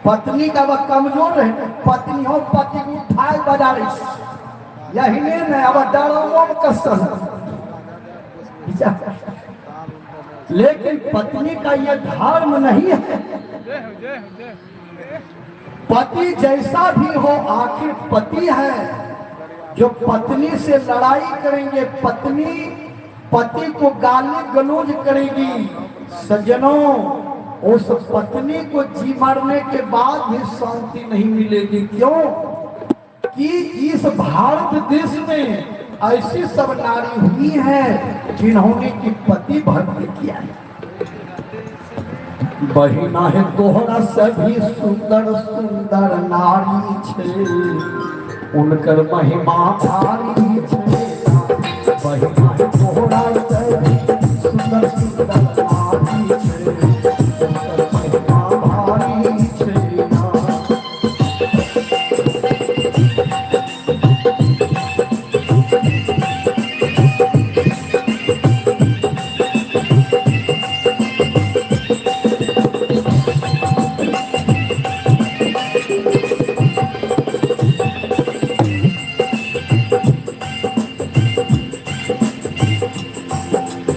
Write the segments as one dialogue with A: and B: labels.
A: पत्नी का वह कमजोर रहे, पत्नी हो पति को उठाए बाजार यही नहीं अब डरो कसल। लेकिन पत्नी का यह धर्म नहीं है। पति जैसा भी हो आखिर पति है। जो पत्नी से लड़ाई करेंगे, पत्नी पति को गाली गलौज करेगी, सज्जनों उस पत्नी को जी मरने के बाद भी शांति नहीं मिलेगी। क्यों कि इस भारत देश में ऐसी सब नारी हुई है जिन्होंने कि पति भक्ति किया है। बहिना है तोहरा सभी सुंदर सुंदर नारी छे, उनकर महिमा भारी छे। बहिना है तोहरा सभी सुंदर सुंदर नारी छे, उनकर महिमा भारी छे।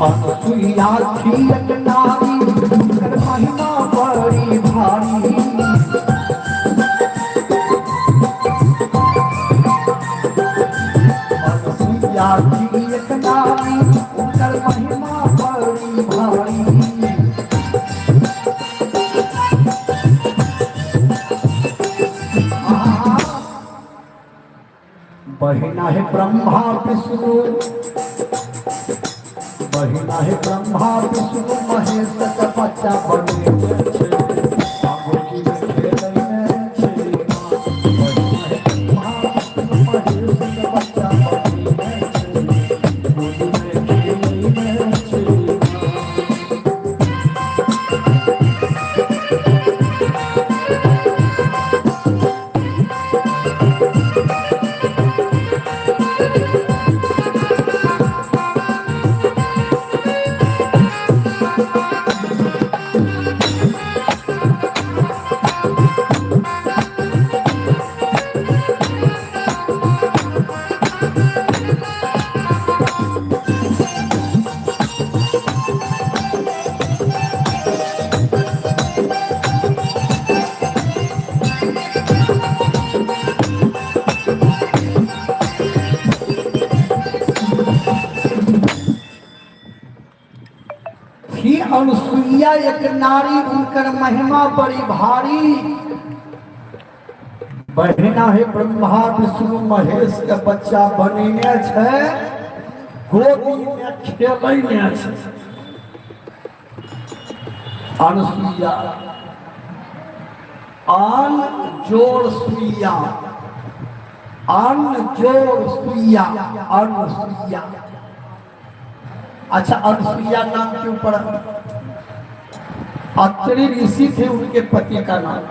A: अनुसुईया थी एक नारी, उनकर महिमा बड़ी भारी। अनुसुईया थी एक नारी, उनकर महिमा बड़ी भारी। बहिना है ब्रह्मा विष्णु, बहिना है ब्रह्मा विष्णु महेश का बच्चा बने छे। अनुसुईया एक नारी, उनकर महिमा बड़ी भारी। बहिना है ब्रह्मा विष्णु महेश के बच्चा बनेने छे, गोदी में खेलने छे। अनुसुईया आन जोड़ सुईया, अन जोड़ सुईया, अनुसुईया। अच्छा, अनुसुईया नाम क्यों पड़ा? अत्रि ऋषि थे उनके पति का नाम।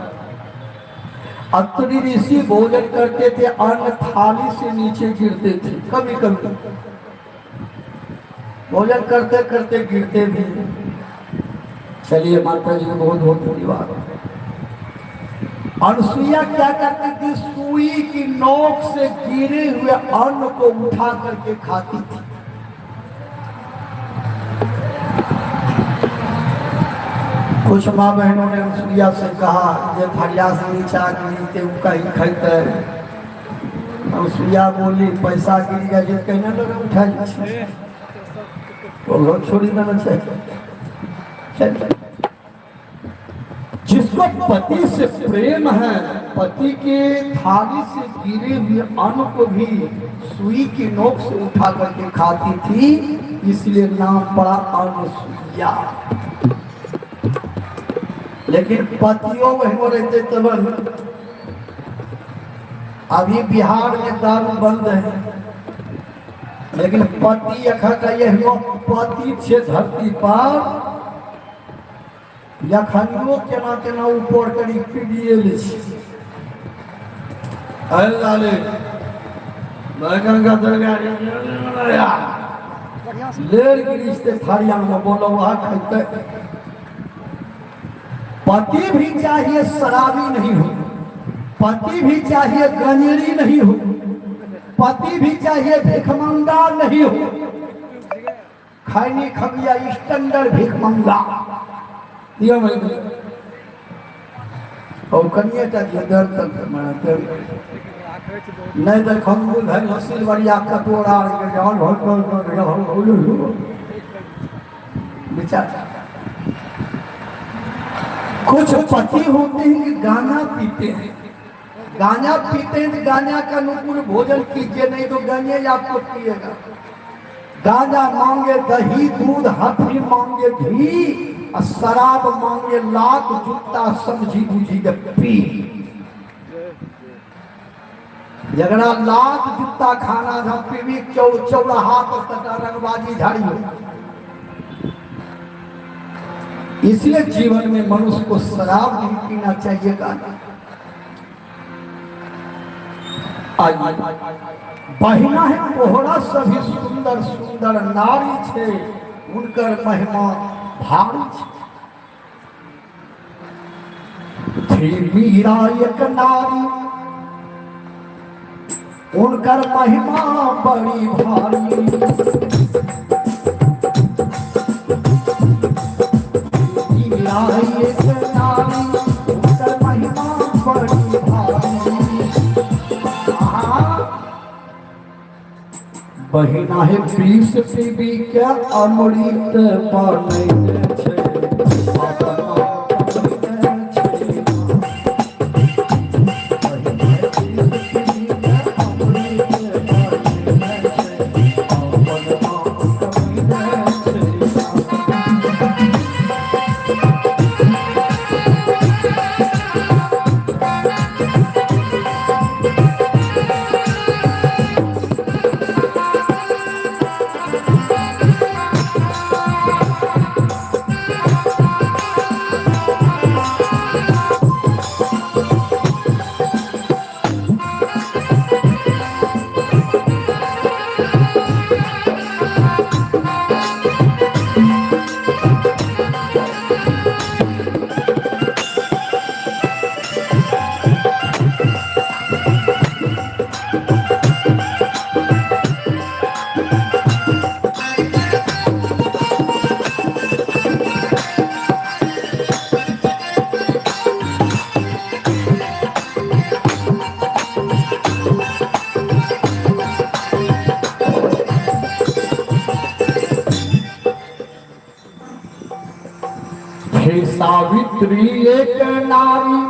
A: अत्रि ऋषि भोजन करते थे, अन्न थाली से नीचे गिरते थे। कभी कभी भोजन करते करते गिरते भी। चलिए माता जी को बहुत बहुत धन्यवाद। अनुसुईया क्या करती थी? सुई की नोक से गिरे हुए अन्न को उठा करके खाती थी। कुछ माँ बहनों ने अनुसुईया से कहा ये फरिया से नीचा गिरते उनका ही खाते। अनुसुईया बोली पैसा गिर गया जो कहने लगे उठा तो छोड़ी देना चाहिए। जिसको पति से प्रेम है, पति के थाली से गिरे हुए अन्न को भी सुई की नोक से उठा करके खाती थी, इसलिए नाम पड़ा अनुसुईया। लेकिन पतियों बहनों रहते तब अभी बिहार में दारू बंद है, लेकिन पति अखा यह पति से धरती पर यखनियो केना केना ऊपर करी पीड़िए ले अल्लाह बैगन का दरगाह लेर गिरिश्ते थारिया में बोलो वहां खाते पति भी चाहिए शराबी नहीं हो, पति भी चाहिए गंजेड़ी नहीं हो, पति भी चाहिए भिखमंगा नहीं हो, खैनी खबिया स्टैंडर्ड भिखमंगा और कनिए दर तक नहीं तो खंगू घर हसील बढ़िया कटोरा विचार। कुछ पति होते हैं कि गांजा पीते हैं, गांजा पीते हैं तो गांजा का अनुकूल भोजन कीजिए, नहीं तो गांजे आपको पिएगा। गांजा मांगे दही दूध, हफी मांगे घी, और शराब मांगे लात जूता समझी बुझी के पी। झगड़ा लात जूता खाना था पीवी चौराहा तक रंगबाजी झाड़ी हो। इसलिए जीवन में मनुष्य को शराब नहीं पीना चाहिए। बहिना है कोहरा सभी सुंदर सुंदर नारी छे, उनकर महिमा भारी छे। मीरा एक नारी, उनकर महिमा बड़ी भारी। मीरा एक नारी, उनकर महिमा बड़ी भारी। बहिना है 20 पीबी के अमृत बनै छै। सावित्री एक नारी,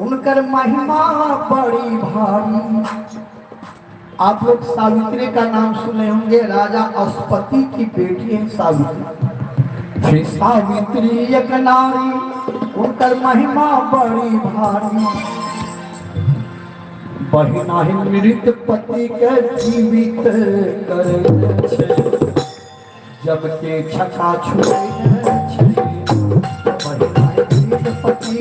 A: उनकर महिमा बड़ी भारी। आप लोग सावित्री का नाम सुने होंगे, राजा अश्वपति की बेटी है सावित्री। सावित्री एक नारी, उनकर महिमा बड़ी भारी। बहिना ही मृत पति के जीवित करे, जबकि छका छुए पति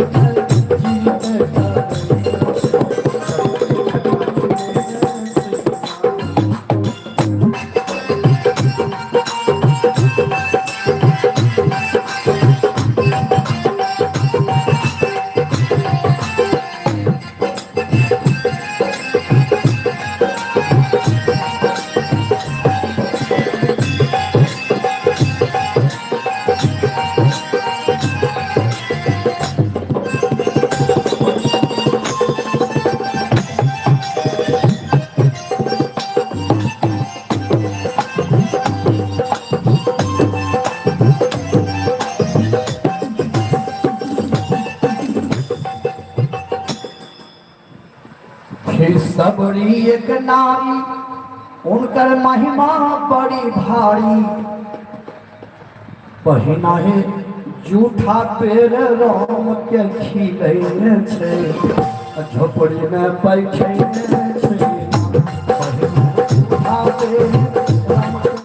A: सबरी एक नारी, उनकर महिमा बड़ी भारी। बहिना है जूठा पेड़ राम के खिले छे, झोपड़ी में बैठे छे। बहिना जूठा पेड़